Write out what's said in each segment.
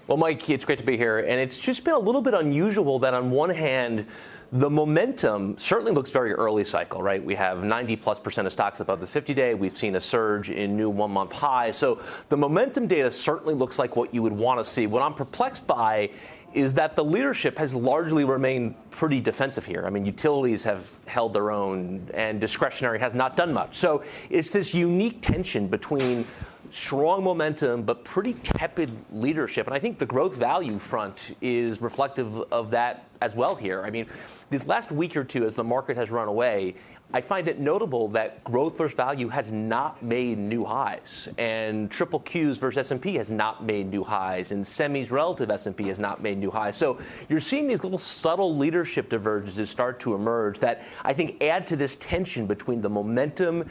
Well, Mike, it's great to be here. And it's just been a little bit unusual that on one hand, the momentum certainly looks very early cycle, right? We have 90+% of stocks above the 50-day. We've seen a surge in new one-month highs. So the momentum data certainly looks like what you would want to see. What I'm perplexed by is that the leadership has largely remained pretty defensive here. I mean, utilities have held their own, and discretionary has not done much. So it's this unique tension between strong momentum, but pretty tepid leadership. And I think the growth value front is reflective of that as well here. I mean, this last week or two, as the market has run away, I find it notable that growth versus value has not made new highs, and triple Qs versus S&P has not made new highs, and semis relative S&P has not made new highs. So you're seeing these little subtle leadership divergences start to emerge that I think add to this tension between the momentum,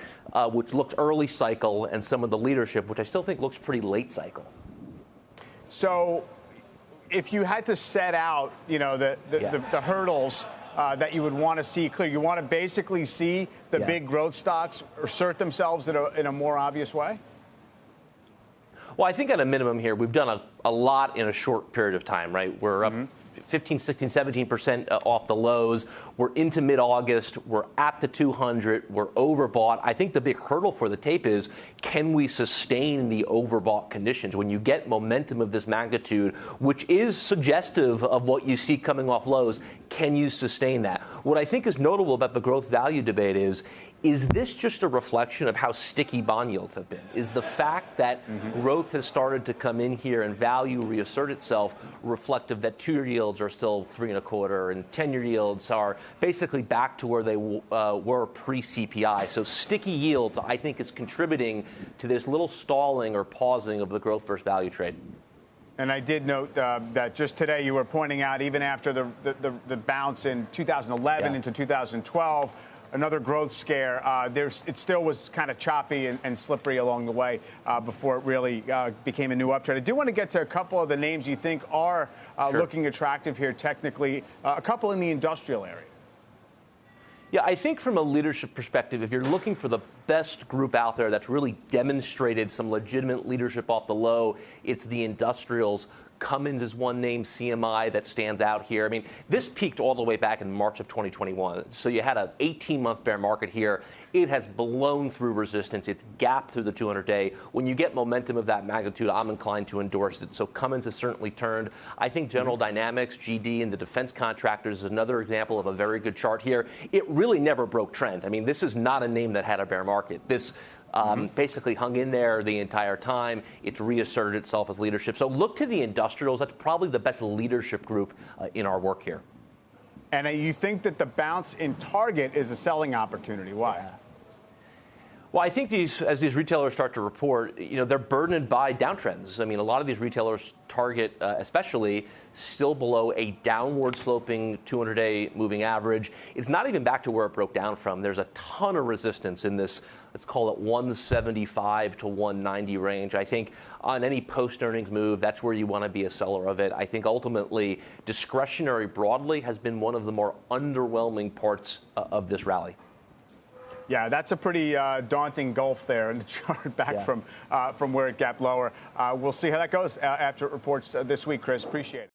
which looks early cycle, and some of the leadership, which I still think looks pretty late cycle. So if you had to set out, the hurdles that you would want to see clear, you want to basically see the big growth stocks assert themselves in a more obvious way? Well, I think at a minimum here, we've done a lot in a short period of time, right? We're up 15, 16, 17% off the lows. We're into mid-August. We're at the 200. We're overbought. I think the big hurdle for the tape is, can we sustain the overbought conditions? When you get momentum of this magnitude, which is suggestive of what you see coming off lows, can you sustain that? What I think is notable about the growth value debate is this just a reflection of how sticky bond yields have been? Is the fact that growth has started to come in here and value reassert itself reflective that 2-year yields are still 3.25 and 10-year yields are basically back to where they were pre-CPI? So sticky yields, I think, is contributing to this little stalling or pausing of the growth versus value trade. And I did note that just today you were pointing out, even after the bounce in 2011 into 2012, another growth scare, it still was kind of choppy and slippery along the way before it really became a new uptrend. I do want to get to a couple of the names you think are looking attractive here technically, a couple in the industrial area. Yeah, I think from a leadership perspective, if you're looking for the best group out there that's really demonstrated some legitimate leadership off the low, it's the industrials. Cummins is one name, CMI, that stands out here. I mean, this peaked all the way back in March of 2021. So you had an 18-month bear market here. It has blown through resistance. It's gapped through the 200-day. When you get momentum of that magnitude, I'm inclined to endorse it. So Cummins has certainly turned. I think General Dynamics, GD, and the defense contractors is another example of a very good chart here. It really never broke trend. I mean, this is not a name that had a bear market. This basically hung in there the entire time. It's reasserted itself as leadership. So look to the industrials. That's probably the best leadership group in our work here. And you think that the bounce in Target is a selling opportunity? Why? Yeah. Well, I think as these retailers start to report, they're burdened by downtrends. I mean, a lot of these retailers, Target especially, still below a downward sloping 200-day moving average. It's not even back to where it broke down from. There's a ton of resistance in this, let's call it 175 to 190 range. I think on any post-earnings move, that's where you want to be a seller of it. I think ultimately discretionary broadly has been one of the more underwhelming parts of this rally. Yeah, that's a pretty daunting gulf there in the chart back from where it gapped lower. We'll see how that goes after it reports this week, Chris. Appreciate it.